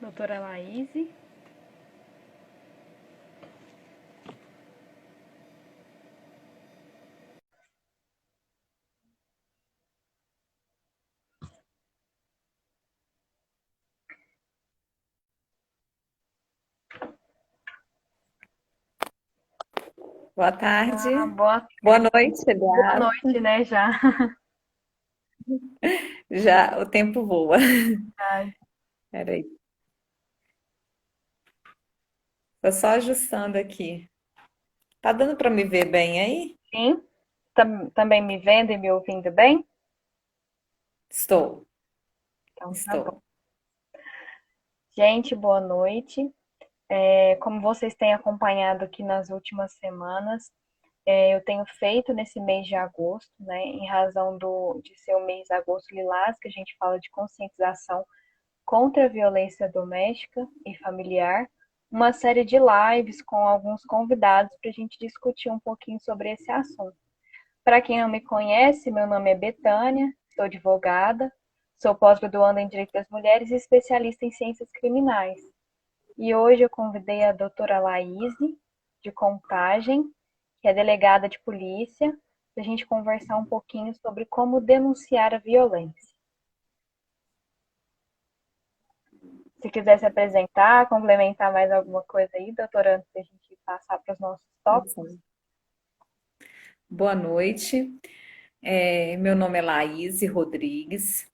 Doutora Laíse. Boa tarde. Boa, Boa noite, boa aliás. noite, né, já. Já o tempo voa. Ai, Peraí, tô só ajustando aqui. Tá dando para me ver bem aí? sim, também me vendo e me ouvindo bem? Estou, Então tá bom. estou. Gente, boa noite. Como vocês têm acompanhado aqui nas últimas semanas, eu tenho feito nesse mês de agosto, né, em razão de ser o mês Agosto Lilás, que a gente fala de conscientização contra a violência doméstica e familiar, uma série de lives com alguns convidados para a gente discutir um pouquinho sobre esse assunto. Para quem não me conhece, meu nome é Betânia, sou advogada, sou pós-graduanda em Direito das Mulheres e especialista em Ciências Criminais. E hoje eu convidei a doutora Laíse, de Contagem, que é delegada de polícia, para a gente conversar um pouquinho sobre como denunciar a violência. Se quiser se apresentar, complementar mais alguma coisa aí, doutora, antes de a gente passar para os nossos tópicos. Boa noite. Meu nome é Laís Rodrigues.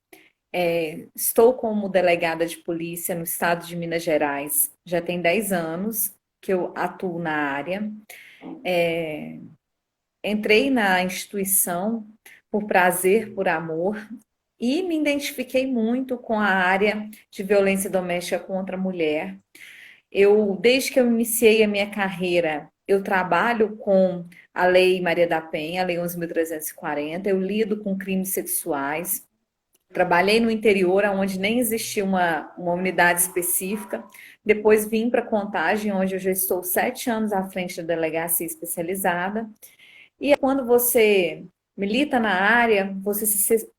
Estou como delegada de polícia no estado de Minas Gerais. Já tem 10 anos que eu atuo na área. Entrei na instituição por prazer, por amor, e me identifiquei muito com a área de violência doméstica contra a mulher. Desde que eu iniciei a minha carreira, eu trabalho com a Lei Maria da Penha, a Lei 11.340, eu lido com crimes sexuais. Trabalhei no interior, onde nem existia uma unidade específica. Depois vim para Contagem, onde eu já estou 7 anos à frente da delegacia especializada. E quando você milita na área, você se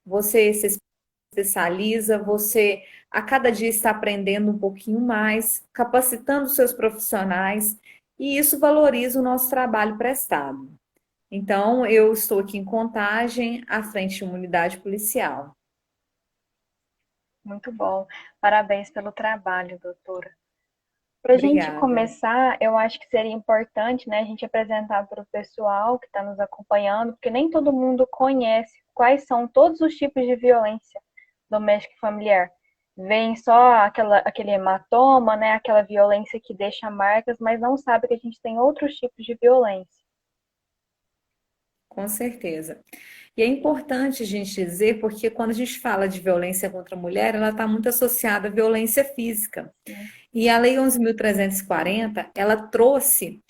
especializa, você a cada dia está aprendendo um pouquinho mais, capacitando seus profissionais, e isso valoriza o nosso trabalho prestado. Então, eu estou aqui em Contagem, à frente de uma unidade policial. Muito bom. Parabéns pelo trabalho, doutora. Para a gente Obrigada. começar, eu acho que seria importante, né, a gente apresentar para o pessoal que está nos acompanhando, porque nem todo mundo conhece quais são todos os tipos de violência doméstica e familiar. Vem só aquele hematoma, né, aquela violência que deixa marcas, mas não sabe que a gente tem outros tipos de violência. Com certeza. E é importante a gente dizer, porque quando a gente fala de violência contra a mulher, ela está muito associada à violência física. Sim, E a Lei 11.340, ela trouxe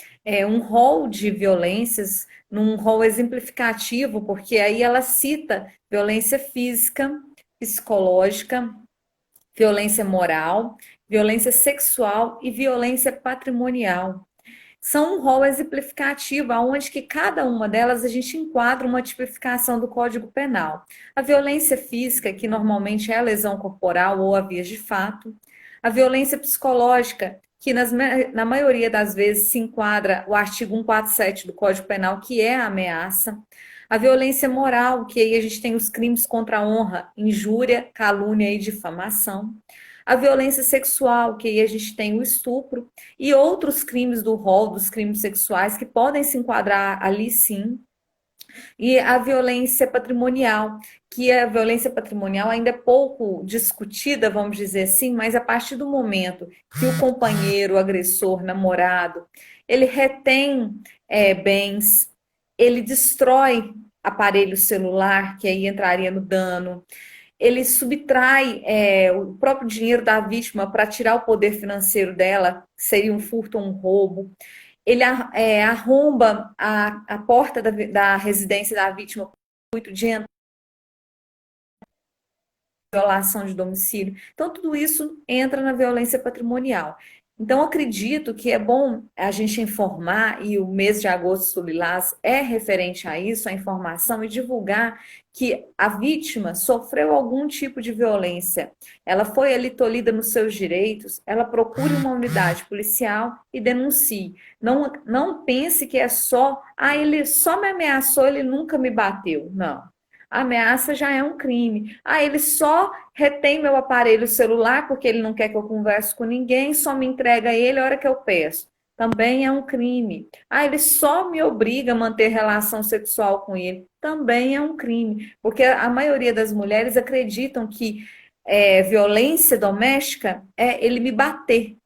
um rol de violências, num rol exemplificativo, porque aí ela cita violência física, psicológica, violência moral, violência sexual e violência patrimonial. São um rol exemplificativo, onde que cada uma delas a gente enquadra uma tipificação do Código Penal. A violência física, que normalmente é a lesão corporal ou a vias de fato. A violência psicológica, que na maioria das vezes se enquadra o artigo 147 do Código Penal, que é a ameaça. A violência moral, que aí a gente tem os crimes contra a honra, injúria, calúnia e difamação. A violência sexual, que aí a gente tem o estupro e outros crimes do rol dos crimes sexuais que podem se enquadrar ali sim. E a violência patrimonial, que a violência patrimonial ainda é pouco discutida, vamos dizer assim, mas a partir do momento que o companheiro, o agressor, namorado, ele retém bens, ele destrói aparelho celular, que aí entraria no dano, ele subtrai o próprio dinheiro da vítima para tirar o poder financeiro dela, seria um furto ou um roubo. Ele arromba a porta da residência da vítima com o intuito de violação de domicílio. Então, tudo isso entra na violência patrimonial. Então, acredito que é bom a gente informar, e o mês de agosto lilás é referente a isso, a informação e divulgar que a vítima sofreu algum tipo de violência, ela foi ali tolhida nos seus direitos, ela procure uma unidade policial e denuncie. Não pense que é só, ele só me ameaçou, ele nunca me bateu. Não. A ameaça já é um crime. Ele só retém meu aparelho celular porque ele não quer que eu converse com ninguém, só me entrega ele a hora que eu peço. Também é um crime. Ele só me obriga a manter relação sexual com ele. Também é um crime. Porque a maioria das mulheres acreditam que violência doméstica é ele me bater,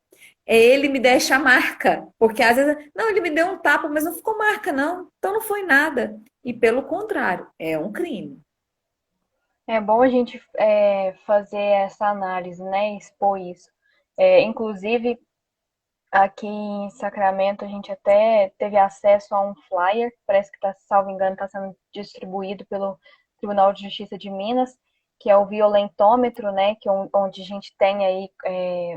é ele me deixa marca. Porque às vezes, não, ele me deu um tapa, mas não ficou marca, não. Então não foi nada. E pelo contrário, é um crime. É bom a gente fazer essa análise, né? Expor isso. Inclusive, aqui em Sacramento, a gente até teve acesso a um flyer, parece que está, salvo engano, está sendo distribuído pelo Tribunal de Justiça de Minas, que é o violentômetro, né? Que onde a gente tem aí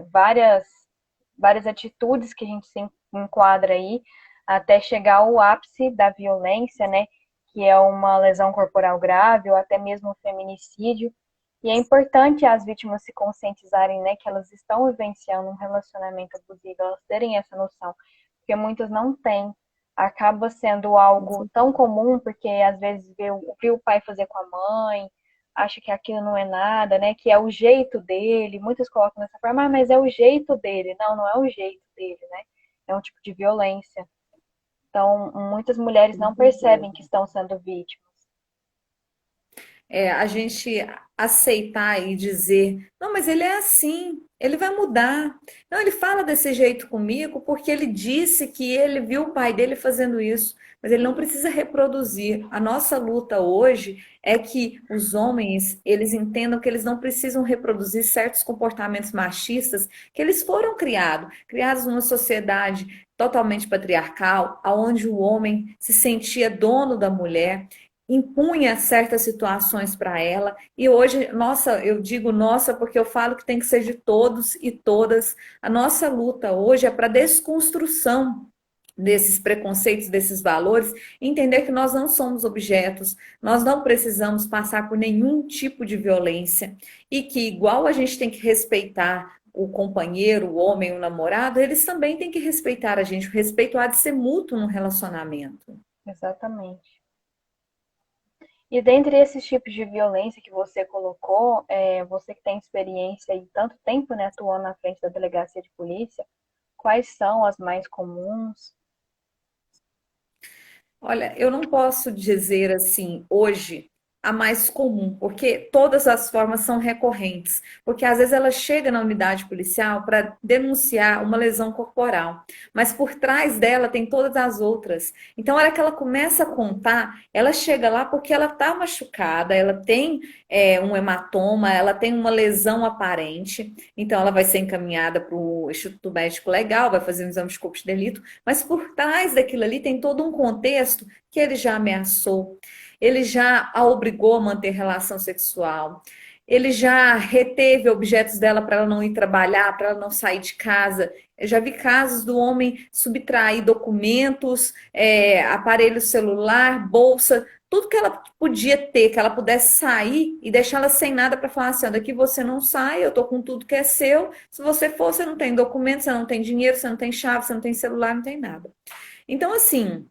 várias atitudes que a gente se enquadra aí, até chegar ao ápice da violência, né? Que é uma lesão corporal grave ou até mesmo um feminicídio. E é importante as vítimas se conscientizarem, né, que elas estão vivenciando um relacionamento abusivo, elas terem essa noção, porque muitas não têm. Acaba sendo algo tão comum, porque às vezes viu o pai fazer com a mãe, acha que aquilo não é nada, né, que é o jeito dele, muitas colocam dessa forma, mas é o jeito dele. Não, não é o jeito dele, né, é um tipo de violência. Então, muitas mulheres não percebem que estão sendo vítimas. A gente aceitar e dizer, não, mas ele é assim, ele vai mudar. Não, ele fala desse jeito comigo porque ele disse que ele viu o pai dele fazendo isso, mas ele não precisa reproduzir. A nossa luta hoje é que os homens, eles entendam que eles não precisam reproduzir certos comportamentos machistas que eles foram criados numa sociedade totalmente patriarcal, onde o homem se sentia dono da mulher, impunha certas situações para ela, e hoje, nossa, eu digo nossa porque eu falo que tem que ser de todos e todas. A nossa luta hoje é para desconstrução desses preconceitos, desses valores, entender que nós não somos objetos, nós não precisamos passar por nenhum tipo de violência, e que igual a gente tem que respeitar o companheiro, o homem, o namorado, eles também têm que respeitar a gente. O respeito há de ser mútuo no relacionamento. Exatamente. E dentre esses tipos de violência que você colocou, você que tem experiência e tanto tempo, né, atuando na frente da delegacia de polícia, quais são as mais comuns? Olha, eu não posso dizer assim, hoje, a mais comum, porque todas as formas são recorrentes. Porque às vezes ela chega na unidade policial para denunciar uma lesão corporal, mas por trás dela tem todas as outras. Então, a hora que ela começa a contar, ela chega lá porque ela está machucada, ela tem um hematoma, ela tem uma lesão aparente, então ela vai ser encaminhada para o Instituto Médico Legal, vai fazer um exame de corpo de delito, mas por trás daquilo ali tem todo um contexto que ele já ameaçou, ele já a obrigou a manter relação sexual, ele já reteve objetos dela para ela não ir trabalhar, para ela não sair de casa. Eu já vi casos do homem subtrair documentos, aparelho celular, bolsa, tudo que ela podia ter, que ela pudesse sair e deixar ela sem nada para falar assim: ó, daqui você não sai, eu tô com tudo que é seu. Se você for, você não tem documento, você não tem dinheiro, você não tem chave, você não tem celular, não tem nada. Então, assim,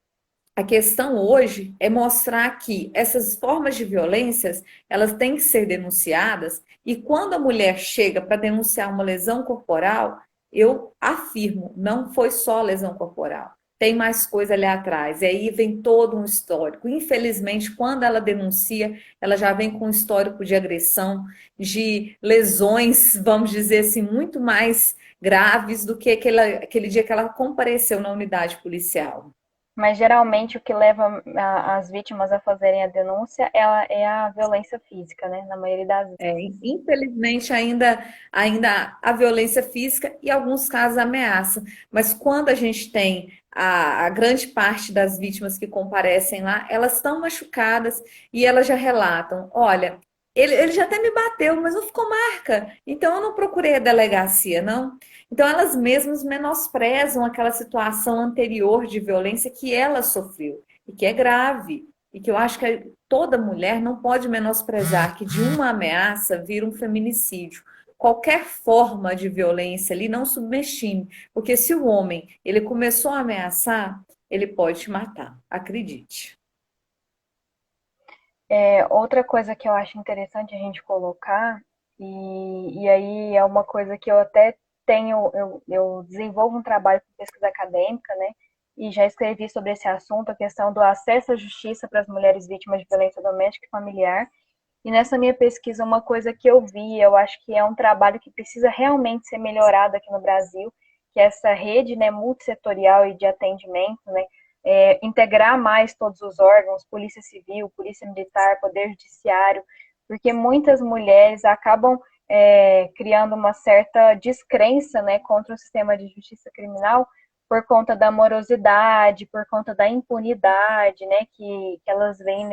a questão hoje é mostrar que essas formas de violências, elas têm que ser denunciadas, e quando a mulher chega para denunciar uma lesão corporal, eu afirmo, não foi só lesão corporal. Tem mais coisa ali atrás. E aí vem todo um histórico. Infelizmente, quando ela denuncia, ela já vem com um histórico de agressão, de lesões, vamos dizer assim, muito mais graves do que aquele dia que ela compareceu na unidade policial. Mas geralmente o que leva as vítimas a fazerem a denúncia é a violência física, né? Na maioria das vezes. Infelizmente, ainda a violência física e, em alguns casos, a ameaça. Mas quando a gente tem a grande parte das vítimas que comparecem lá, elas estão machucadas e elas já relatam: olha, ele já até me bateu, mas não ficou marca. Então eu não procurei a delegacia, não. Então elas mesmas menosprezam aquela situação anterior de violência que ela sofreu e que é grave. E que eu acho que toda mulher não pode menosprezar que de uma ameaça vira um feminicídio. Qualquer forma de violência ali não subestime, porque se o homem ele começou a ameaçar, ele pode te matar, acredite. Outra coisa que eu acho interessante a gente colocar, e aí é uma coisa que eu até tenho, eu desenvolvo um trabalho com pesquisa acadêmica, né? E já escrevi sobre esse assunto, a questão do acesso à justiça para as mulheres vítimas de violência doméstica e familiar. E nessa minha pesquisa, uma coisa que eu vi, eu acho que é um trabalho que precisa realmente ser melhorado aqui no Brasil, que é essa rede, né, multissetorial e de atendimento, né, integrar mais todos os órgãos, Polícia Civil, Polícia Militar, Poder Judiciário, porque muitas mulheres acabam criando uma certa descrença, né, contra o sistema de justiça criminal por conta da morosidade, por conta da impunidade, né, que elas veem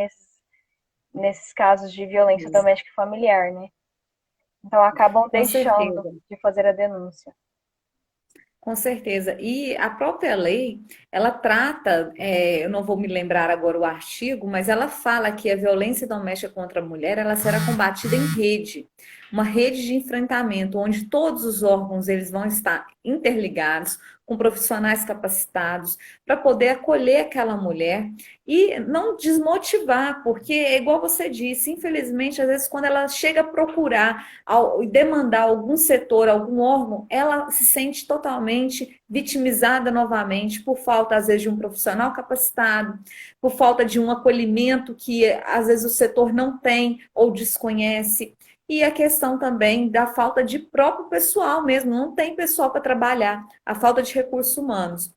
nesses casos de violência doméstica e familiar, né? Então acabam Com deixando certeza. de fazer a denúncia. Com certeza. E a própria lei, ela trata, eu não vou me lembrar agora o artigo, mas ela fala que a violência doméstica contra a mulher, ela será combatida em rede, uma rede de enfrentamento, onde todos os órgãos eles vão estar interligados, com profissionais capacitados, para poder acolher aquela mulher e não desmotivar, porque é igual você disse, infelizmente, às vezes quando ela chega a procurar demandar algum setor, algum órgão, ela se sente totalmente vitimizada novamente por falta, às vezes, de um profissional capacitado, por falta de um acolhimento que, às vezes, o setor não tem ou desconhece. E a questão também da falta de próprio pessoal mesmo, não tem pessoal para trabalhar, a falta de recursos humanos.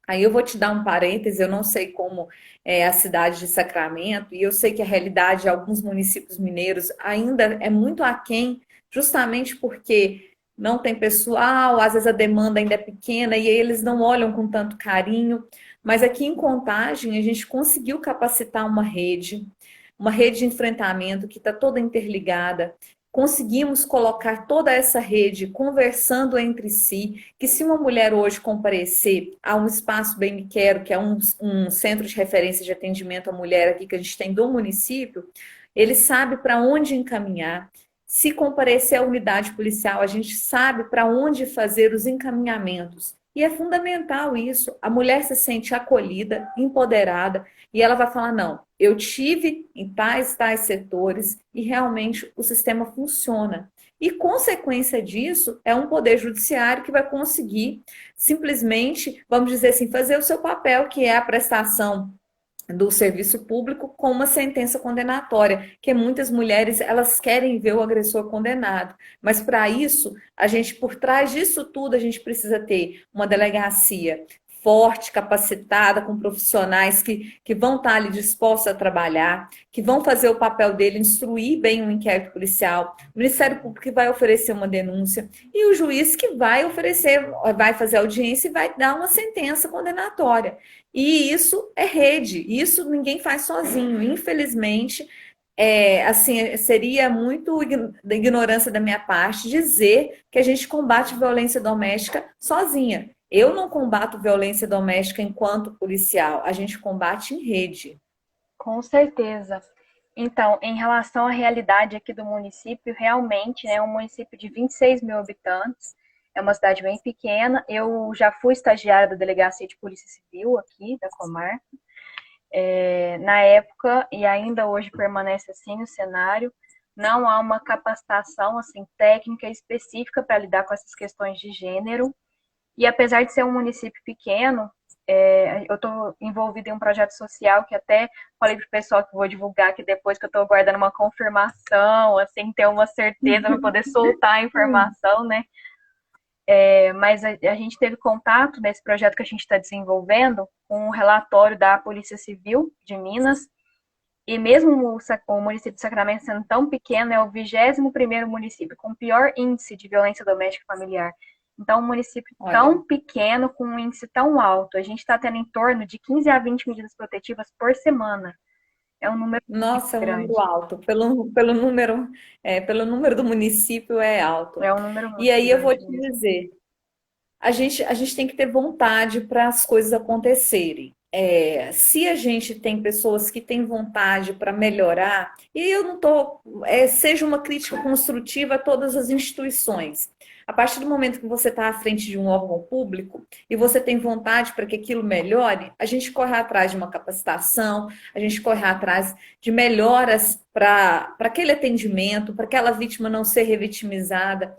Aí eu vou te dar um parêntese, eu não sei como é a cidade de Sacramento, e eu sei que a realidade de alguns municípios mineiros ainda é muito aquém, justamente porque não tem pessoal, às vezes a demanda ainda é pequena e eles não olham com tanto carinho. Mas aqui em Contagem a gente conseguiu capacitar uma rede de enfrentamento que está toda interligada. Conseguimos colocar toda essa rede conversando entre si, que se uma mulher hoje comparecer a um espaço Bem Me Quero, que é um centro de referência de atendimento à mulher aqui que a gente tem do município, ele sabe para onde encaminhar. Se comparecer à unidade policial, a gente sabe para onde fazer os encaminhamentos. E é fundamental isso. A mulher se sente acolhida, empoderada, e ela vai falar: não, eu tive em tais setores e realmente o sistema funciona. E consequência disso é um poder judiciário que vai conseguir simplesmente, vamos dizer assim, fazer o seu papel, que é a prestação do serviço público com uma sentença condenatória, que muitas mulheres elas querem ver o agressor condenado, mas para isso, a gente por trás disso tudo, a gente precisa ter uma delegacia forte, capacitada, com profissionais que vão estar ali dispostos a trabalhar, que vão fazer o papel dele, instruir bem um inquérito policial, o Ministério Público que vai oferecer uma denúncia e o juiz que vai oferecer, vai fazer audiência e vai dar uma sentença condenatória. E isso é rede, isso ninguém faz sozinho. Infelizmente, assim, seria muito ignorância da minha parte dizer que a gente combate violência doméstica sozinha. Eu não combato violência doméstica enquanto policial, a gente combate em rede. Com certeza. Então, em relação à realidade aqui do município, realmente é um município de 26 mil habitantes, é uma cidade bem pequena. Eu já fui estagiária da Delegacia de Polícia Civil aqui da Comarca, na época, e ainda hoje permanece assim o cenário, não há uma capacitação assim técnica específica para lidar com essas questões de gênero. E apesar de ser um município pequeno, eu estou envolvida em um projeto social que até falei para o pessoal que vou divulgar que depois que eu estou aguardando uma confirmação, assim, ter uma certeza para poder soltar a informação, né? Mas a gente teve contato nesse projeto que a gente está desenvolvendo com um relatório da Polícia Civil de Minas, e mesmo o município de Sacramento sendo tão pequeno, é o 21º município com pior índice de violência doméstica e familiar. Então, um município Olha, tão pequeno, com um índice tão alto, a gente está tendo em torno de 15 a 20 medidas protetivas por semana. É um número muito Nossa, é um número grande. alto. Pelo número do município é alto. É um número E muito aí eu vou grande te mesmo. dizer, a gente tem que ter vontade para as coisas acontecerem. Se a gente tem pessoas que têm vontade para melhorar, e eu não estou, seja uma crítica construtiva a todas as instituições. A partir do momento que você está à frente de um órgão público e você tem vontade para que aquilo melhore, a gente corre atrás de uma capacitação, a gente corre atrás de melhoras para aquele atendimento, para aquela vítima não ser revitimizada.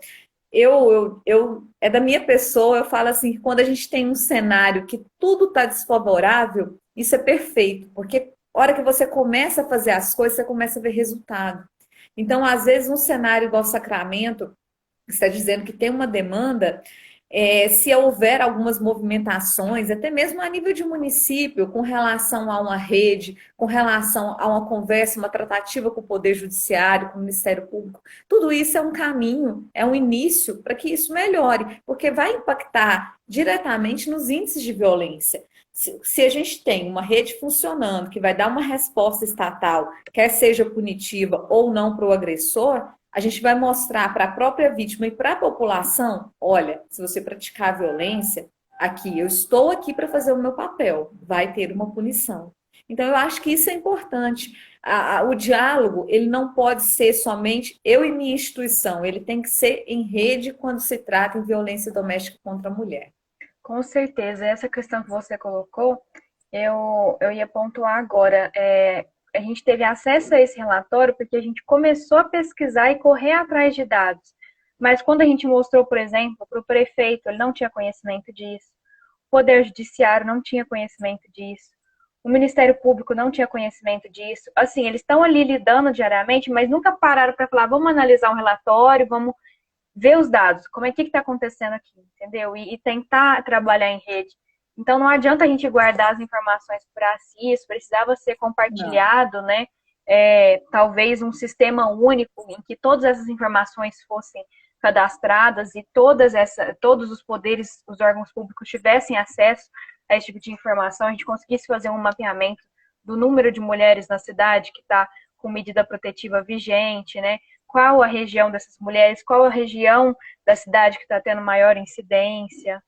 É da minha pessoa, eu falo assim, que quando a gente tem um cenário que tudo está desfavorável, isso é perfeito, porque a hora que você começa a fazer as coisas, você começa a ver resultado. Então, às vezes, um cenário igual Sacramento, está dizendo que tem uma demanda, se houver algumas movimentações, até mesmo a nível de município, com relação a uma rede, com relação a uma conversa, uma tratativa com o Poder Judiciário, com o Ministério Público, tudo isso é um caminho, é um início para que isso melhore, porque vai impactar diretamente nos índices de violência. Se a gente tem uma rede funcionando, que vai dar uma resposta estatal, quer seja punitiva ou não para o agressor, a gente vai mostrar para a própria vítima e para a população: olha, se você praticar violência, aqui, eu estou aqui para fazer o meu papel, vai ter uma punição. Então, eu acho que isso é importante. O diálogo, ele não pode ser somente eu e minha instituição, ele tem que ser em rede quando se trata em violência doméstica contra a mulher. Com certeza, essa questão que você colocou, eu ia pontuar agora. A gente teve acesso a esse relatório porque a gente começou a pesquisar e correr atrás de dados. Mas quando a gente mostrou, por exemplo, para o prefeito, ele não tinha conhecimento disso. O Poder Judiciário não tinha conhecimento disso. O Ministério Público não tinha conhecimento disso. Assim, eles estão ali lidando diariamente, mas nunca pararam para falar, vamos analisar um relatório, vamos ver os dados, como é que está acontecendo aqui, entendeu? E tentar trabalhar em rede. Então não adianta a gente guardar as informações para si, isso precisava ser Não, compartilhado, né? Talvez um sistema único em que todas essas informações fossem cadastradas e todos os poderes, os órgãos públicos tivessem acesso a esse tipo de informação, a gente conseguisse fazer um mapeamento do número de mulheres na cidade que está com medida protetiva vigente, né? Qual a região dessas mulheres, qual a região da cidade que está tendo maior incidência.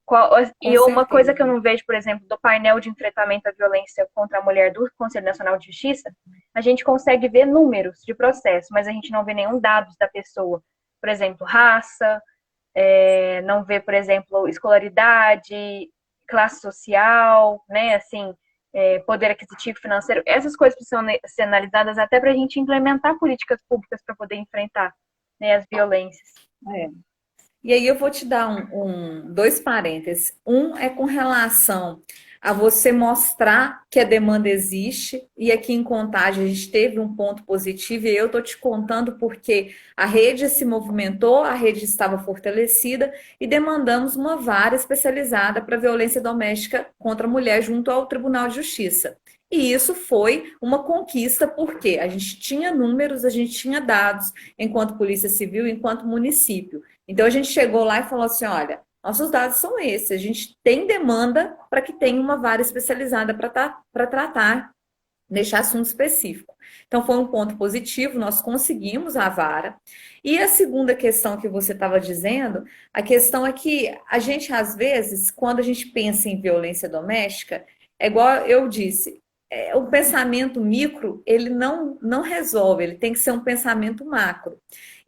com E uma coisa que eu certeza. não vejo, por exemplo, do painel de enfrentamento à violência contra a mulher do Conselho Nacional de Justiça, a gente consegue ver números de processo, mas a gente não vê nenhum dados da pessoa. Por exemplo, raça, não vê, por exemplo, escolaridade, classe social, né, assim, poder aquisitivo financeiro. Essas coisas precisam ser analisadas até para a gente implementar políticas públicas para poder enfrentar, né, as violências. É. E aí eu vou te dar dois parênteses. Um é com relação a você mostrar que a demanda existe, e aqui em Contagem a gente teve um ponto positivo, e eu estou te contando porque a rede se movimentou, a rede estava fortalecida, e demandamos uma vara especializada para violência doméstica contra a mulher junto ao Tribunal de Justiça. E isso foi uma conquista, porque a gente tinha números, a gente tinha dados, enquanto Polícia Civil, enquanto município. Então a gente chegou lá e falou assim: olha, nossos dados são esses, a gente tem demanda para que tenha uma vara especializada para tratar neste assunto específico. Então foi um ponto positivo, nós conseguimos a vara. E a segunda questão que você estava dizendo, a questão é que a gente, às vezes, quando a gente pensa em violência doméstica, é igual eu disse, o pensamento micro, ele não resolve, ele tem que ser um pensamento macro.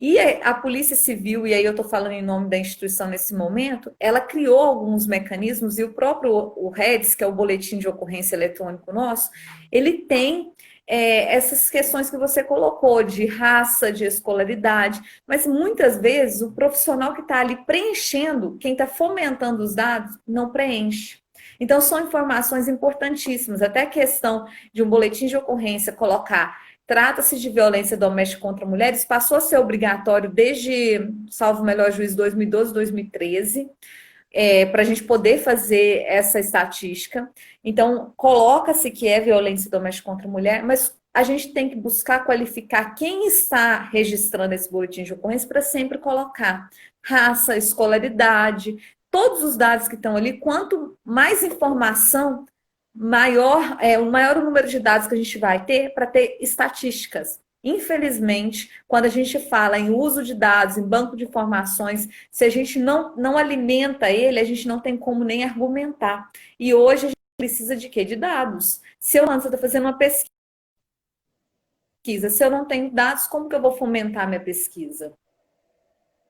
E a Polícia Civil, e aí eu estou falando em nome da instituição nesse momento, ela criou alguns mecanismos, e o próprio o REDS, que é o Boletim de Ocorrência Eletrônico nosso, ele tem essas questões que você colocou, de raça, de escolaridade, mas muitas vezes o profissional que está ali preenchendo, quem está fomentando os dados, não preenche. Então, são informações importantíssimas. Até a questão de um boletim de ocorrência colocar trata-se de violência doméstica contra mulheres, passou a ser obrigatório desde, salvo o melhor juízo, 2012, 2013, para a gente poder fazer essa estatística. Então, coloca-se que é violência doméstica contra a mulher, mas a gente tem que buscar qualificar quem está registrando esse boletim de ocorrência para sempre colocar raça, escolaridade, todos os dados que estão ali. Quanto mais informação, o maior número de dados que a gente vai ter para ter estatísticas. Infelizmente, quando a gente fala em uso de dados, em banco de informações, se a gente não alimenta ele, a gente não tem como nem argumentar. E hoje a gente precisa de quê? De dados. Se eu estou fazendo uma pesquisa, se eu não tenho dados, como que eu vou fomentar minha pesquisa?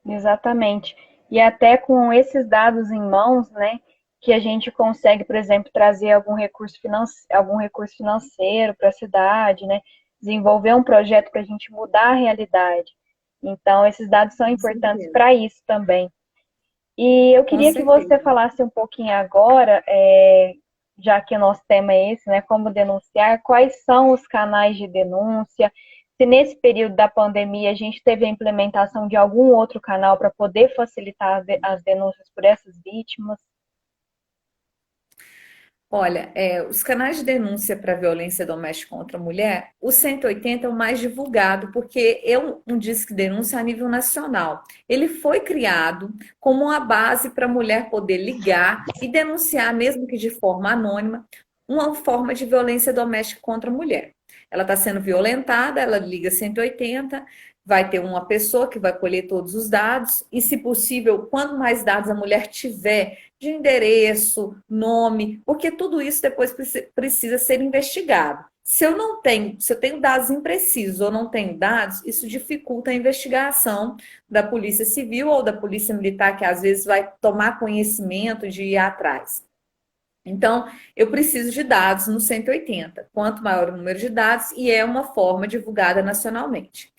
Exatamente. E até com esses dados em mãos, né, que a gente consegue, por exemplo, trazer algum recurso financeiro para a cidade, né, desenvolver um projeto para a gente mudar a realidade. Então, esses dados são Com importantes certeza. para isso também. E eu Com queria que você certeza. falasse um pouquinho agora, já que o nosso tema é esse, né, como denunciar, quais são os canais de denúncia, se nesse período da pandemia a gente teve a implementação de algum outro canal para poder facilitar as denúncias por essas vítimas. Olha, os canais de denúncia para violência doméstica contra a mulher, o 180 é o mais divulgado, porque é um disque denúncia a nível nacional. Ele foi criado como uma base para a mulher poder ligar e denunciar, mesmo que de forma anônima, uma forma de violência doméstica contra a mulher. Ela está sendo violentada, ela liga 180, vai ter uma pessoa que vai colher todos os dados, e, se possível, quanto mais dados a mulher tiver, de endereço, nome, porque tudo isso depois precisa ser investigado. Se eu tenho dados imprecisos ou não tenho dados, isso dificulta a investigação da Polícia Civil ou da Polícia Militar, que às vezes vai tomar conhecimento de ir atrás. Então, eu preciso de dados no 180. Quanto maior o número de dados, e é uma forma divulgada nacionalmente.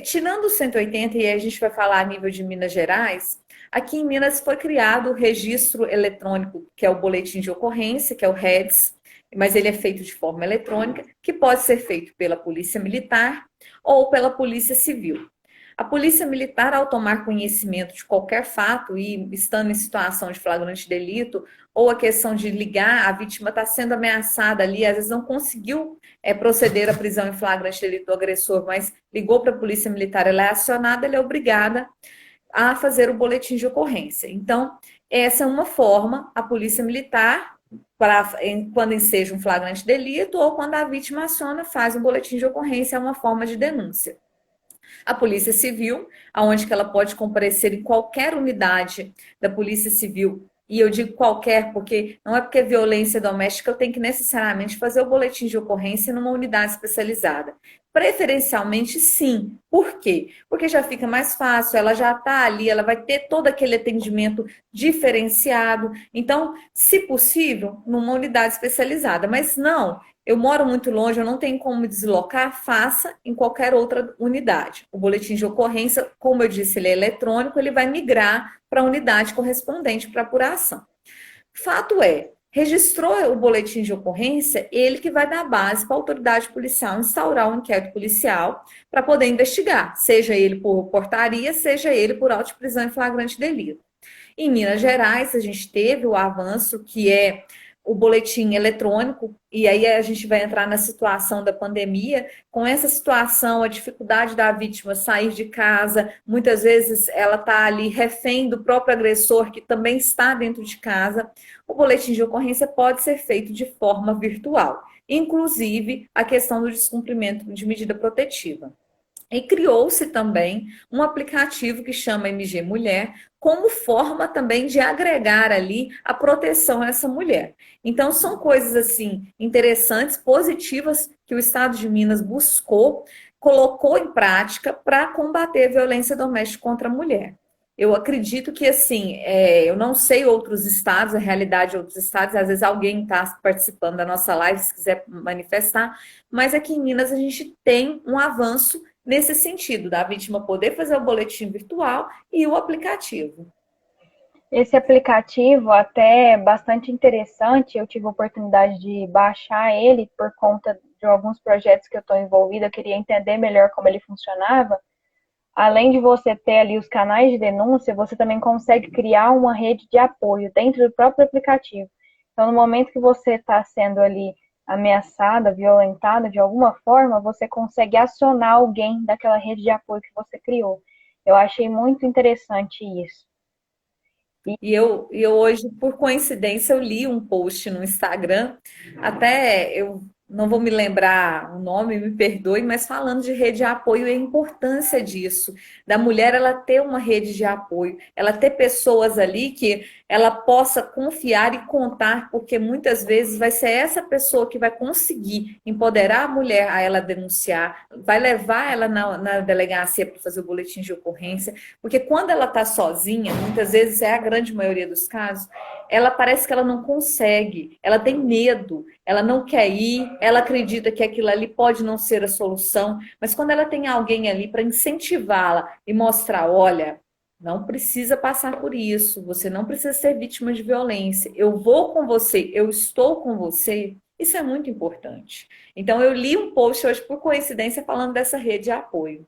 Tirando o 180, e a gente vai falar a nível de Minas Gerais, aqui em Minas foi criado o registro eletrônico, que é o boletim de ocorrência, que é o REDS, mas ele é feito de forma eletrônica, que pode ser feito pela Polícia Militar ou pela Polícia Civil. A Polícia Militar, ao tomar conhecimento de qualquer fato e estando em situação de flagrante delito, ou a questão de ligar, a vítima está sendo ameaçada ali, às vezes não conseguiu proceder à prisão em flagrante delito do agressor, mas ligou para a Polícia Militar, ela é acionada, ela é obrigada a fazer o boletim de ocorrência. Então, essa é uma forma, a Polícia Militar, quando enseja um flagrante delito ou quando a vítima aciona, faz um boletim de ocorrência, é uma forma de denúncia. A Polícia Civil, aonde que ela pode comparecer em qualquer unidade da Polícia Civil. E eu digo qualquer, porque não é porque é violência doméstica eu tenho que necessariamente fazer o boletim de ocorrência numa unidade especializada. Preferencialmente, sim. Por quê? Porque já fica mais fácil, ela já está ali, ela vai ter todo aquele atendimento diferenciado. Então, se possível, numa unidade especializada. Mas não, eu moro muito longe, eu não tenho como me deslocar, faça em qualquer outra unidade. O boletim de ocorrência, como eu disse, ele é eletrônico, ele vai migrar para a unidade correspondente para apuração. Fato é, registrou o boletim de ocorrência, ele que vai dar base para a autoridade policial instaurar um inquérito policial para poder investigar, seja ele por portaria, seja ele por auto de prisão em flagrante delito. Em Minas Gerais, a gente teve o avanço que é o boletim eletrônico, e aí a gente vai entrar na situação da pandemia. Com essa situação, a dificuldade da vítima sair de casa, muitas vezes ela está ali refém do próprio agressor, que também está dentro de casa. O boletim de ocorrência pode ser feito de forma virtual, inclusive a questão do descumprimento de medida protetiva. E criou-se também um aplicativo que chama MG Mulher, como forma também de agregar ali a proteção a essa mulher. Então, são coisas assim interessantes, positivas, que o Estado de Minas buscou, colocou em prática para combater a violência doméstica contra a mulher. Eu acredito que, assim, eu não sei outros estados, a realidade de outros estados, às vezes alguém está participando da nossa live, se quiser manifestar, mas aqui em Minas a gente tem um avanço nesse sentido, da vítima poder fazer o boletim virtual e o aplicativo. Esse aplicativo até é bastante interessante, eu tive a oportunidade de baixar ele por conta de alguns projetos que eu estou envolvida, eu queria entender melhor como ele funcionava. Além de você ter ali os canais de denúncia, você também consegue criar uma rede de apoio dentro do próprio aplicativo. Então, no momento que você está sendo ali ameaçada, violentada de alguma forma, você consegue acionar alguém daquela rede de apoio que você criou. Eu achei muito interessante isso. E eu hoje, por coincidência, eu li um post no Instagram, até eu não vou me lembrar o nome, me perdoe, mas falando de rede de apoio e a importância disso, da mulher ela ter uma rede de apoio, ela ter pessoas ali que ela possa confiar e contar, porque muitas vezes vai ser essa pessoa que vai conseguir empoderar a mulher a ela denunciar, vai levar ela na delegacia para fazer o boletim de ocorrência, porque quando ela está sozinha, muitas vezes é a grande maioria dos casos, ela parece que ela não consegue, ela tem medo, ela não quer ir, ela acredita que aquilo ali pode não ser a solução, mas quando ela tem alguém ali para incentivá-la e mostrar, olha, não precisa passar por isso, você não precisa ser vítima de violência, eu vou com você, eu estou com você, isso é muito importante. Então eu li um post hoje por coincidência falando dessa rede de apoio.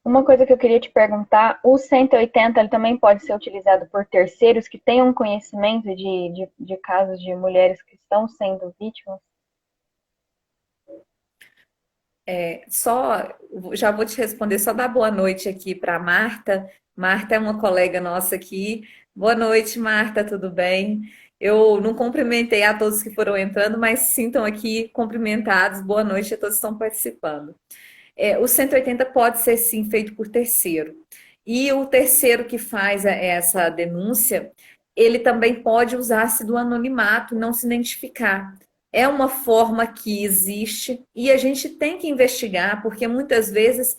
Uma coisa que eu queria te perguntar, o 180 ele também pode ser utilizado por terceiros que tenham conhecimento de casos de mulheres que estão sendo vítimas? Só já vou te responder, só dar boa noite aqui para Marta. Marta é uma colega nossa aqui. Boa noite, Marta, tudo bem? Eu não cumprimentei a todos que foram entrando, mas sintam aqui cumprimentados. Boa noite a todos que estão participando. O 180 pode ser sim feito por terceiro. E o terceiro que faz essa denúncia, ele também pode usar-se do anonimato, não se identificar. É uma forma que existe e a gente tem que investigar, porque muitas vezes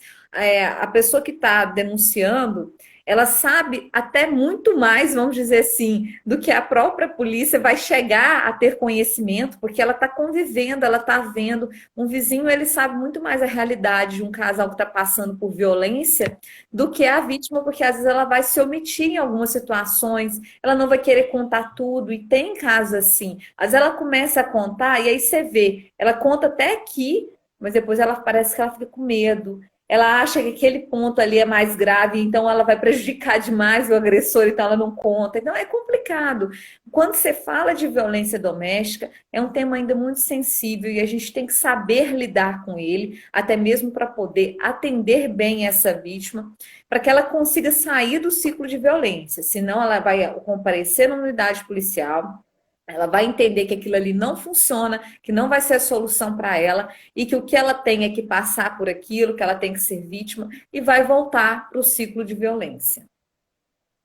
a pessoa que está denunciando, ela sabe até muito mais, vamos dizer assim, do que a própria polícia vai chegar a ter conhecimento, porque ela está convivendo, ela está vendo. Um vizinho, ele sabe muito mais a realidade de um casal que está passando por violência do que a vítima, porque às vezes ela vai se omitir em algumas situações, ela não vai querer contar tudo, e tem casos assim. Às vezes ela começa a contar, e aí você vê, ela conta até aqui, mas depois ela parece que ela fica com medo. Ela acha que aquele ponto ali é mais grave, então ela vai prejudicar demais o agressor, então ela não conta. Então é complicado. Quando você fala de violência doméstica, é um tema ainda muito sensível e a gente tem que saber lidar com ele, até mesmo para poder atender bem essa vítima, para que ela consiga sair do ciclo de violência. Senão, ela vai comparecer na unidade policial, ela vai entender que aquilo ali não funciona, que não vai ser a solução para ela e que o que ela tem é que passar por aquilo, que ela tem que ser vítima e vai voltar para o ciclo de violência.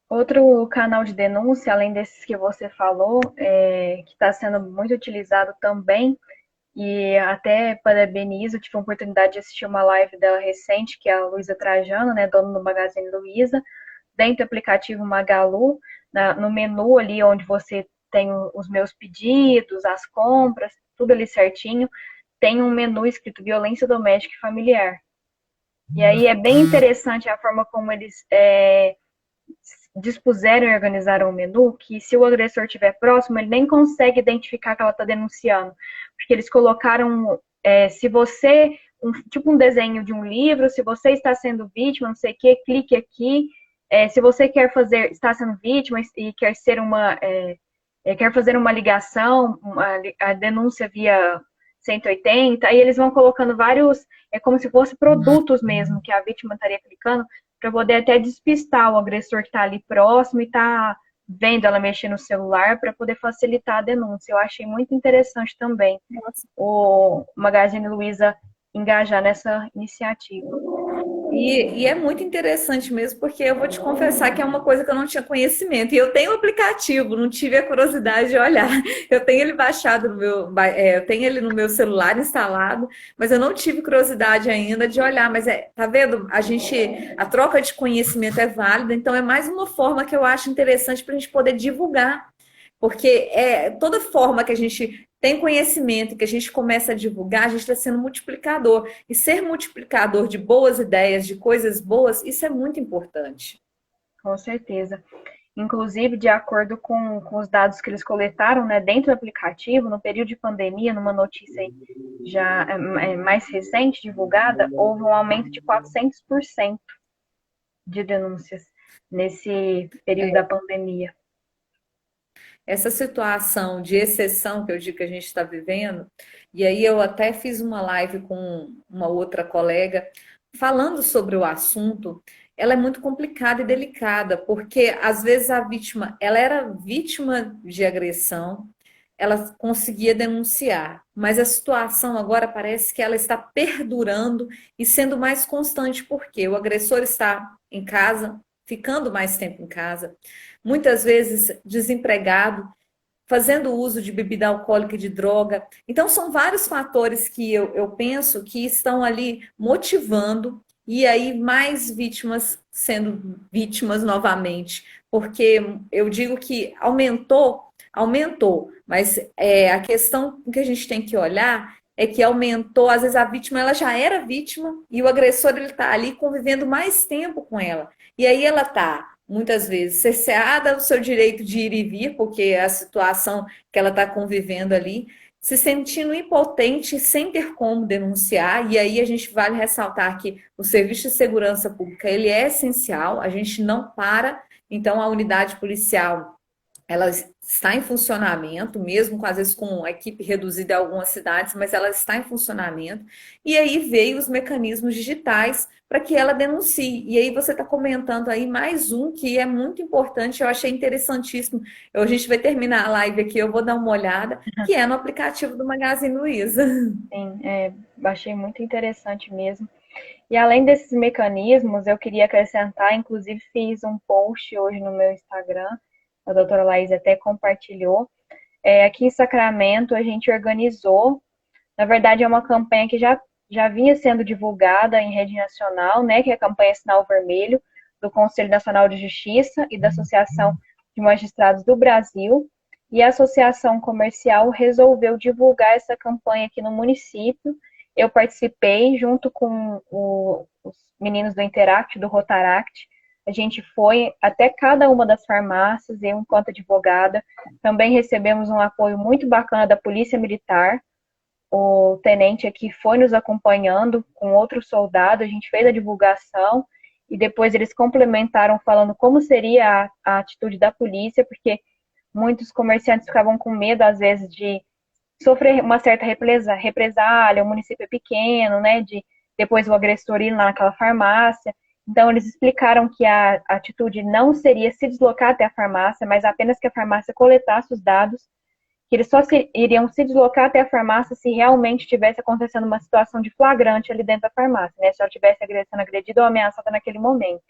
Outro canal de denúncia, além desses que você falou, que está sendo muito utilizado também, e até parabenizo, tive a oportunidade de assistir uma live dela recente, que é a Luísa Trajano, né, dona do Magazine Luiza, dentro do aplicativo Magalu, no menu ali onde você tem os meus pedidos, as compras, tudo ali certinho, tem um menu escrito violência doméstica e familiar. E aí é bem interessante a forma como eles dispuseram e organizaram o menu, que se o agressor estiver próximo, ele nem consegue identificar que ela está denunciando. Porque eles colocaram, se você, tipo um desenho de um livro, se você está sendo vítima, não sei o que, clique aqui. Se você quer fazer, está sendo vítima e quer ser quer fazer uma ligação, a denúncia via 180, aí eles vão colocando vários, como se fossem produtos mesmo, que a vítima estaria clicando, para poder até despistar o agressor que está ali próximo e está vendo ela mexer no celular para poder facilitar a denúncia. Eu achei muito interessante também o Magazine Luiza engajar nessa iniciativa. E é muito interessante mesmo, porque eu vou te confessar que é uma coisa que eu não tinha conhecimento. E eu tenho o aplicativo, não tive a curiosidade de olhar. Eu tenho ele baixado no eu tenho ele no meu celular instalado, mas eu não tive curiosidade ainda de olhar. Mas tá vendo? A troca de conhecimento é válida, então é mais uma forma que eu acho interessante para a gente poder divulgar. Porque toda forma que a gente tem conhecimento, que a gente começa a divulgar, a gente está sendo multiplicador. E ser multiplicador de boas ideias, de coisas boas, isso é muito importante. Com certeza. Inclusive, de acordo com os dados que eles coletaram, né, dentro do aplicativo, no período de pandemia, numa notícia já mais recente, divulgada, houve um aumento de 400% de denúncias nesse período da pandemia. Essa situação de exceção que eu digo que a gente está vivendo, e aí eu até fiz uma live com uma outra colega, falando sobre o assunto, ela é muito complicada e delicada, porque às vezes a vítima, ela era vítima de agressão, ela conseguia denunciar, mas a situação agora parece que ela está perdurando e sendo mais constante, porque o agressor está em casa, ficando mais tempo em casa, muitas vezes desempregado, fazendo uso de bebida alcoólica e de droga. Então, são vários fatores que eu penso que estão ali motivando e aí mais vítimas sendo vítimas novamente. Porque eu digo que aumentou, mas a questão que a gente tem que olhar é que aumentou, às vezes a vítima ela já era vítima e o agressor ele está ali convivendo mais tempo com ela. E aí ela está muitas vezes cerceada do seu direito de ir e vir, porque é a situação que ela está convivendo ali, se sentindo impotente sem ter como denunciar, e aí a gente vale ressaltar que o serviço de segurança pública ele é essencial, a gente não para, então a unidade policial ela está em funcionamento, mesmo às vezes com a equipe reduzida em algumas cidades, mas ela está em funcionamento. E aí veio os mecanismos digitais para que ela denuncie. E aí você está comentando aí mais um que é muito importante, eu achei interessantíssimo. A gente vai terminar a live aqui, eu vou dar uma olhada, que é no aplicativo do Magazine Luiza. Sim, achei muito interessante mesmo. E além desses mecanismos, eu queria acrescentar, inclusive fiz um post hoje no meu Instagram, a doutora Laís até compartilhou. Aqui em Sacramento, a gente organizou, na verdade, é uma campanha que já vinha sendo divulgada em rede nacional, né, que é a campanha Sinal Vermelho, do Conselho Nacional de Justiça e da Associação de Magistrados do Brasil. E a Associação Comercial resolveu divulgar essa campanha aqui no município. Eu participei junto com os meninos do Interact, do Rotaract. A gente foi até cada uma das farmácias, eu, enquanto advogada, também recebemos um apoio muito bacana da Polícia Militar. O tenente aqui foi nos acompanhando com outro soldado, a gente fez a divulgação e depois eles complementaram falando como seria a atitude da polícia, porque muitos comerciantes ficavam com medo, às vezes, de sofrer uma certa represália, o município é pequeno, né, de depois o agressor ir lá naquela farmácia. Então, eles explicaram que a atitude não seria se deslocar até a farmácia, mas apenas que a farmácia coletasse os dados, que eles só iriam se deslocar até a farmácia se realmente tivesse acontecendo uma situação de flagrante ali dentro da farmácia, né? Se ela tivesse sendo agredida ou ameaçada naquele momento.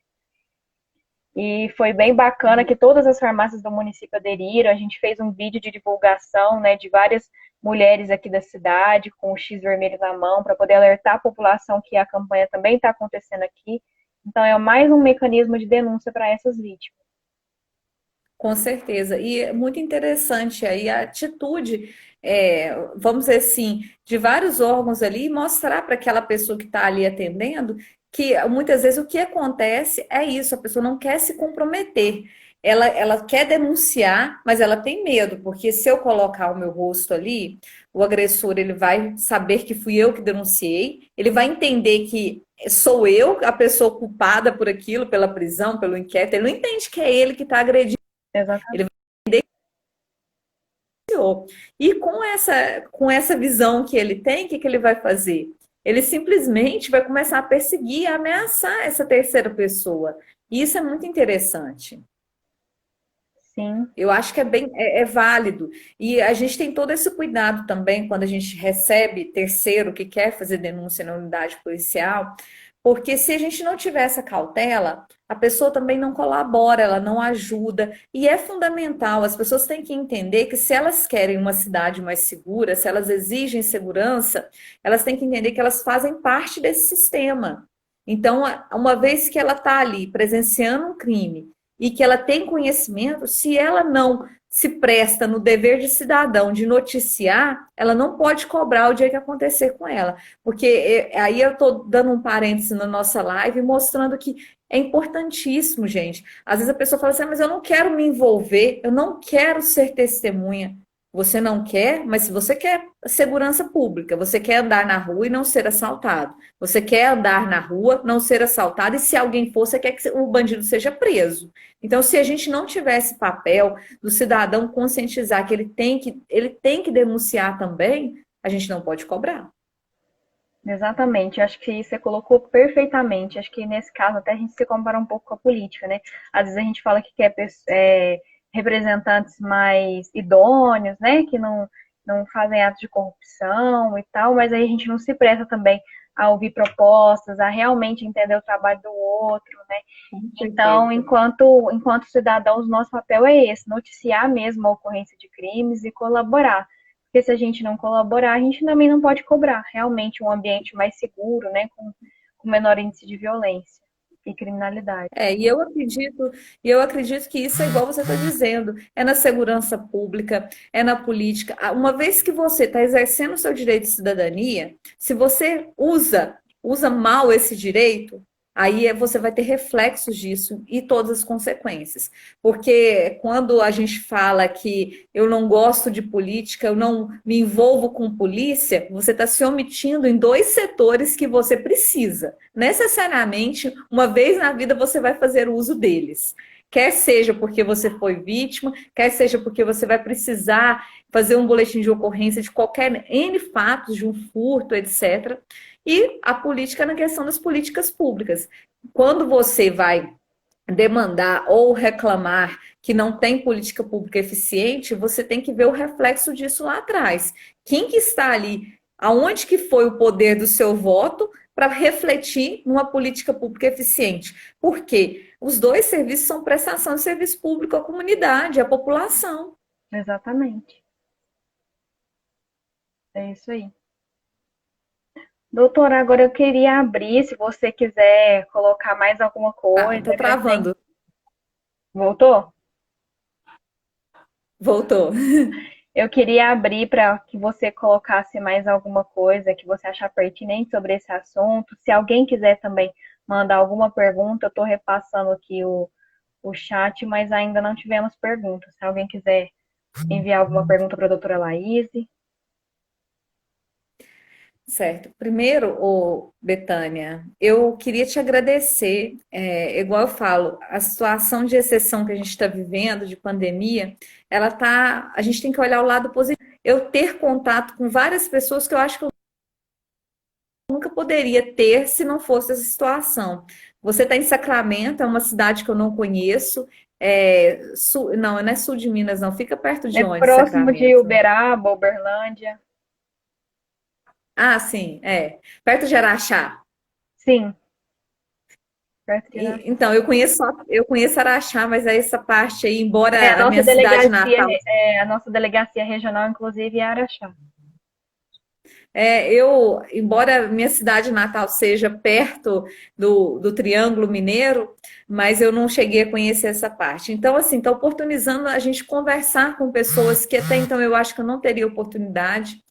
E foi bem bacana que todas as farmácias do município aderiram. A gente fez um vídeo de divulgação, né, de várias mulheres aqui da cidade com o X vermelho na mão para poder alertar a população que a campanha também está acontecendo aqui. Então é mais um mecanismo de denúncia para essas vítimas. Com certeza. E é muito interessante aí a atitude, vamos dizer assim, de vários órgãos ali, mostrar para aquela pessoa que está ali atendendo que muitas vezes o que acontece é isso, a pessoa não quer se comprometer. Ela quer denunciar, mas ela tem medo, porque se eu colocar o meu rosto ali, o agressor ele vai saber que fui eu que denunciei, ele vai entender que sou eu a pessoa culpada por aquilo, pela prisão, pelo inquérito, ele não entende que é ele que está agredindo. Exatamente. Ele E com essa visão que ele tem, o que ele vai fazer? Ele simplesmente vai começar a perseguir, a ameaçar essa terceira pessoa. E isso é muito interessante. Sim, Eu acho que é válido. E a gente tem todo esse cuidado também quando a gente recebe terceiro que quer fazer denúncia na unidade policial, porque se a gente não tiver essa cautela, a pessoa também não colabora, ela não ajuda. E é fundamental, as pessoas têm que entender que se elas querem uma cidade mais segura, se elas exigem segurança, elas têm que entender que elas fazem parte desse sistema. Então, uma vez que ela está ali presenciando um crime, e que ela tem conhecimento, se ela não se presta no dever de cidadão de noticiar, ela não pode cobrar o dia que acontecer com ela. Porque aí eu estou dando um parêntese na nossa live, mostrando que é importantíssimo, gente. Às vezes a pessoa fala assim, mas eu não quero me envolver, eu não quero ser testemunha. Você não quer, mas se você quer segurança pública, você quer andar na rua e não ser assaltado. Você quer andar na rua, não ser assaltado, e se alguém for, você quer que o bandido seja preso. Então, se a gente não tiver esse papel do cidadão conscientizar que ele tem que denunciar também, a gente não pode cobrar. Exatamente, acho que você colocou perfeitamente. Acho que nesse caso até a gente se compara um pouco com a política, né? Às vezes a gente fala que quer representantes mais idôneos, né? Que não fazem atos de corrupção e tal, mas aí a gente não se presta também a ouvir propostas, a realmente entender o trabalho do outro, né? Com Então, certeza. enquanto cidadãos, nosso papel é esse, noticiar mesmo a ocorrência de crimes e colaborar. Porque se a gente não colaborar, a gente também não pode cobrar realmente um ambiente mais seguro, né, com menor índice de violência e criminalidade. E eu acredito que isso é igual você está dizendo, é na segurança pública, é na política. Uma vez que você está exercendo o seu direito de cidadania, se você usa mal esse direito, aí você vai ter reflexos disso e todas as consequências. Porque quando a gente fala que eu não gosto de política, eu não me envolvo com polícia, você está se omitindo em dois setores que você precisa. Necessariamente, uma vez na vida você vai fazer uso deles. Quer seja porque você foi vítima, quer seja porque você vai precisar fazer um boletim de ocorrência de qualquer N fatos, de um furto, etc. E a política na questão das políticas públicas. Quando você vai demandar ou reclamar que não tem política pública eficiente, você tem que ver o reflexo disso lá atrás. Quem que está ali? Aonde que foi o poder do seu voto para refletir numa política pública eficiente? Porque os dois serviços são prestação de serviço público à comunidade, à população. Exatamente. É isso aí. Doutora, agora eu queria abrir, se você quiser colocar mais alguma Ah, coisa, tô acrescente. travando. Voltou? Voltou. Eu queria abrir para que você colocasse mais alguma coisa que você achar pertinente sobre esse assunto. Se alguém quiser também mandar alguma pergunta, eu estou repassando aqui o chat, mas ainda não tivemos perguntas. Se alguém quiser enviar alguma pergunta para a doutora Laís. Certo. Primeiro, Betânia, eu queria te agradecer. Igual eu falo, a situação de exceção que a gente está vivendo, de pandemia, a gente tem que olhar o lado positivo. Eu ter contato com várias pessoas que eu acho que eu nunca poderia ter se não fosse essa situação. Você está em Sacramento, é uma cidade que eu não conheço. Não, não é sul de Minas, não. Fica perto de É onde, próximo de Sacramento? Uberaba, Uberlândia. Ah, sim, é. Perto de Araxá. Sim, perto de Araçá. Então, eu conheço Araxá, mas é essa parte aí, É, embora a minha cidade natal, a nossa delegacia regional, inclusive, é Araxá. embora a minha cidade natal seja perto do Triângulo Mineiro, mas eu não cheguei a conhecer essa parte. Então, assim, está oportunizando a gente conversar com pessoas que até então eu acho que eu não teria oportunidade.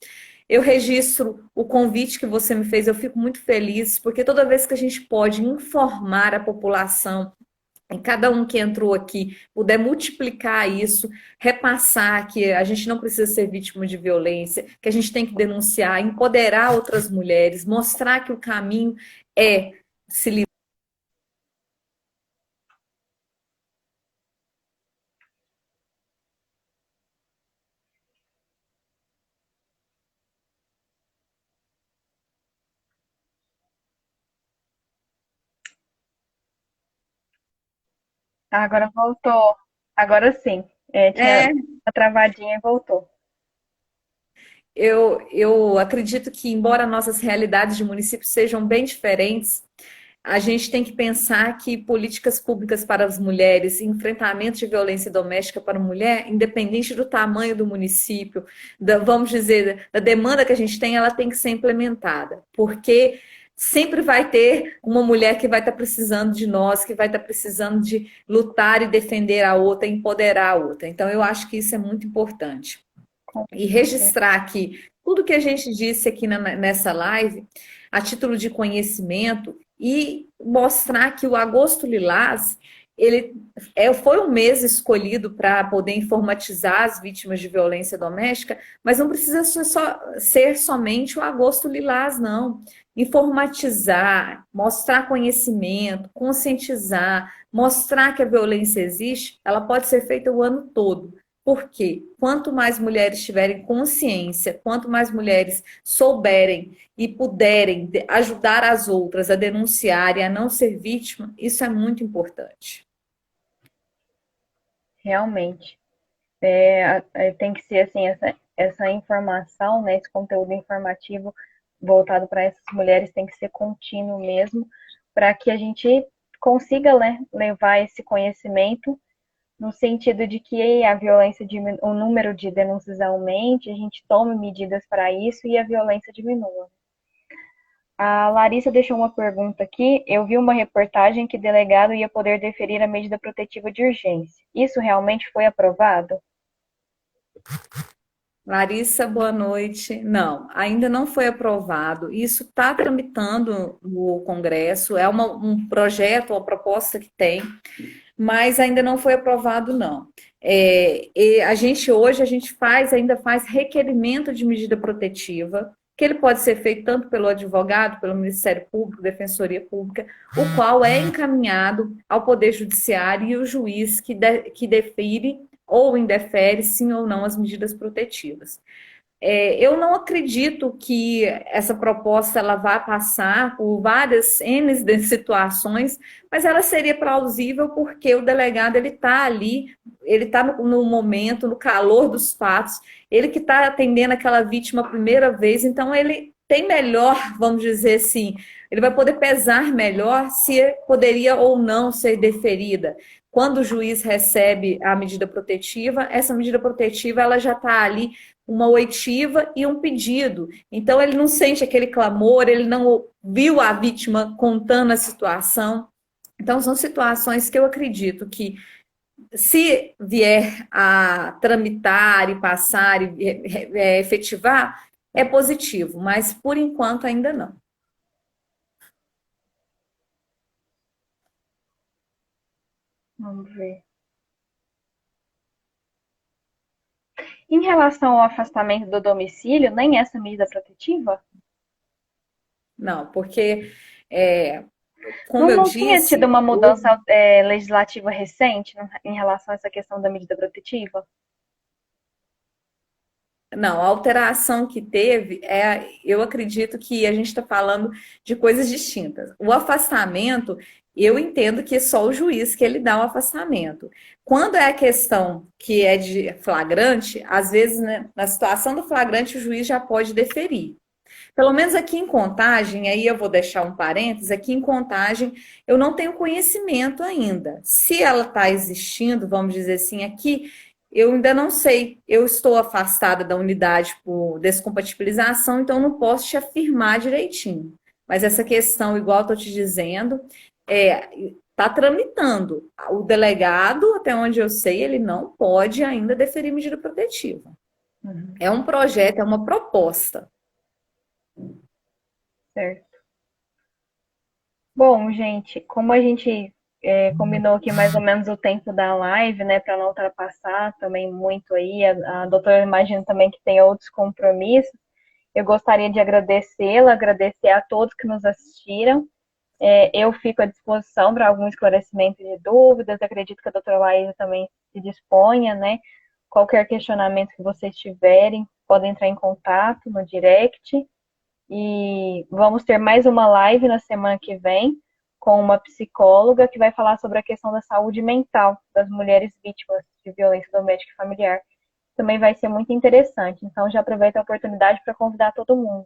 Eu registro o convite que você me fez, eu fico muito feliz, porque toda vez que a gente pode informar a população, em cada um que entrou aqui puder multiplicar isso, repassar que a gente não precisa ser vítima de violência, que a gente tem que denunciar, empoderar outras mulheres, mostrar que o caminho é se livrar. Ah, agora voltou. Agora sim. É, tinha É, uma travadinha e voltou. eu acredito que, embora nossas realidades de municípios sejam bem diferentes, a gente tem que pensar que políticas públicas para as mulheres, enfrentamento de violência doméstica para a mulher, independente do tamanho do município, vamos dizer, da demanda que a gente tem, ela tem que ser implementada, porque sempre vai ter uma mulher que vai estar precisando de nós, que vai estar precisando de lutar e defender a outra, empoderar a outra. Então, eu acho que isso é muito importante. Com E certeza. registrar aqui tudo que a gente disse aqui nessa live, a título de conhecimento, e mostrar que o Agosto Lilás, ele foi um mês escolhido para poder informatizar as vítimas de violência doméstica, mas não precisa ser somente o Agosto Lilás, não. Informatizar, mostrar conhecimento, conscientizar, mostrar que a violência existe, ela pode ser feita o ano todo. Porque quanto mais mulheres tiverem consciência, quanto mais mulheres souberem e puderem ajudar as outras a denunciarem, a não ser vítima, isso é muito importante. Realmente. Tem que ser assim, essa informação, né, esse conteúdo informativo voltado para essas mulheres tem que ser contínuo mesmo, para que a gente consiga, né, levar esse conhecimento no sentido de que a violência, o número de denúncias aumente, a gente tome medidas para isso e a violência diminua. A Larissa deixou uma pergunta aqui. Eu vi uma reportagem que o delegado ia poder deferir a medida protetiva de urgência. Isso realmente foi aprovado? Larissa, boa noite. Não, ainda não foi aprovado. Isso está tramitando no Congresso, é um projeto, uma proposta que tem, mas ainda não foi aprovado, não. E a gente hoje ainda faz requerimento de medida protetiva, que ele pode ser feito tanto pelo advogado, pelo Ministério Público, Defensoria Pública, o qual é encaminhado ao Poder Judiciário e o juiz que defere ou indefere sim ou não as medidas protetivas. Eu não acredito que essa proposta ela vá passar por várias N de situações, mas ela seria plausível porque o delegado ele está ali, ele está no momento, no calor dos fatos, ele que está atendendo aquela vítima a primeira vez, então ele tem melhor, vamos dizer assim, ele vai poder pesar melhor se poderia ou não ser deferida. Quando o juiz recebe a medida protetiva, essa medida protetiva ela já está ali uma oitiva e um pedido. Então, ele não sente aquele clamor, ele não viu a vítima contando a situação. Então, são situações que eu acredito que, se vier a tramitar e passar e efetivar, é positivo, mas por enquanto ainda não. Vamos ver. Em relação ao afastamento do domicílio, nem essa medida protetiva? Não, porque, como Não, eu não tinha tido disse, uma mudança legislativa recente em relação a essa questão da medida protetiva? não, a alteração que teve eu acredito que a gente está falando de coisas distintas. O afastamento, eu entendo que é só o juiz que ele dá o afastamento. Quando é a questão que é de flagrante, às vezes, né, na situação do flagrante, o juiz já pode deferir. Pelo menos aqui em Contagem, aí eu vou deixar um parênteses, aqui em Contagem eu não tenho conhecimento ainda. Se ela está existindo, vamos dizer assim, aqui eu ainda não sei. Eu estou afastada da unidade por descompatibilização, então não posso te afirmar direitinho. Mas essa questão, igual estou te dizendo, está tramitando. O delegado, até onde eu sei, ele não pode ainda deferir medida protetiva. Uhum. É um projeto, é uma proposta. Certo. Bom, gente, como a gente combinou aqui mais ou menos o tempo da live, né, para não ultrapassar também muito aí, a doutora imagina também que tem outros compromissos, eu gostaria de agradecê-la, agradecer a todos que nos assistiram. Eu fico à disposição para algum esclarecimento de dúvidas, acredito que a doutora Laísa também se disponha, né? Qualquer questionamento que vocês tiverem, podem entrar em contato no direct. E vamos ter mais uma live na semana que vem com uma psicóloga que vai falar sobre a questão da saúde mental das mulheres vítimas de violência doméstica e familiar. Também vai ser muito interessante. Então, já aproveito a oportunidade para convidar todo mundo.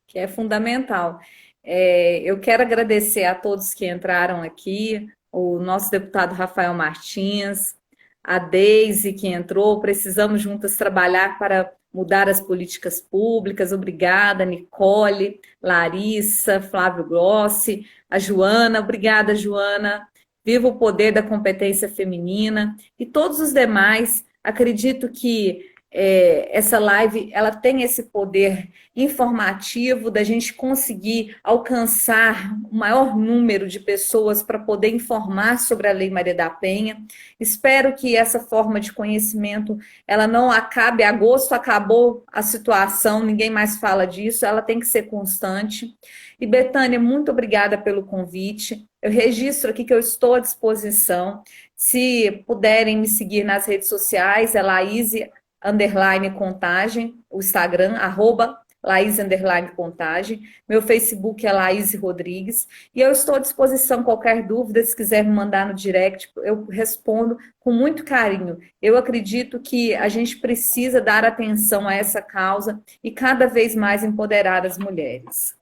Que é fundamental. Eu quero agradecer a todos que entraram aqui, o nosso deputado Rafael Martins, a Deise que entrou, precisamos juntas trabalhar para mudar as políticas públicas. Obrigada, Nicole, Larissa, Flávio Grossi, a Joana, obrigada, Joana. Viva o poder da competência feminina e todos os demais. Acredito que essa live ela tem esse poder informativo da gente conseguir alcançar o maior número de pessoas para poder informar sobre a Lei Maria da Penha. Espero que essa forma de conhecimento ela não acabe. Agosto acabou a situação, ninguém mais fala disso, ela tem que ser constante. E Betânia, muito obrigada pelo convite. Eu registro aqui que eu estou à disposição. Se puderem me seguir nas redes sociais, é Laís_Contagem, o Instagram, @Laís_Contagem. Meu Facebook é Laís Rodrigues. E eu estou à disposição, qualquer dúvida, se quiser me mandar no direct, eu respondo com muito carinho. Eu acredito que a gente precisa dar atenção a essa causa e cada vez mais empoderar as mulheres.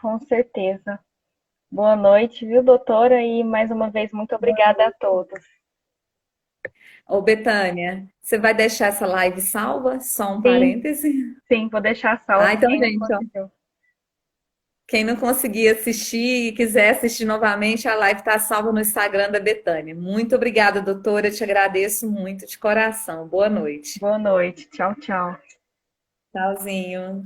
Com certeza. Boa noite, viu, doutora? E mais uma vez, muito obrigada a todos. Ô, Betânia, você vai deixar essa live salva? Só um Sim, parêntese. sim, vou deixar salvo Ah, então, quem não gente, ó, conseguiu. quem não conseguir assistir e quiser assistir novamente, a live está salva no Instagram da Betânia. Muito obrigada, doutora. Te agradeço muito de coração. Boa noite. Boa noite. Tchau, tchau. Tchauzinho.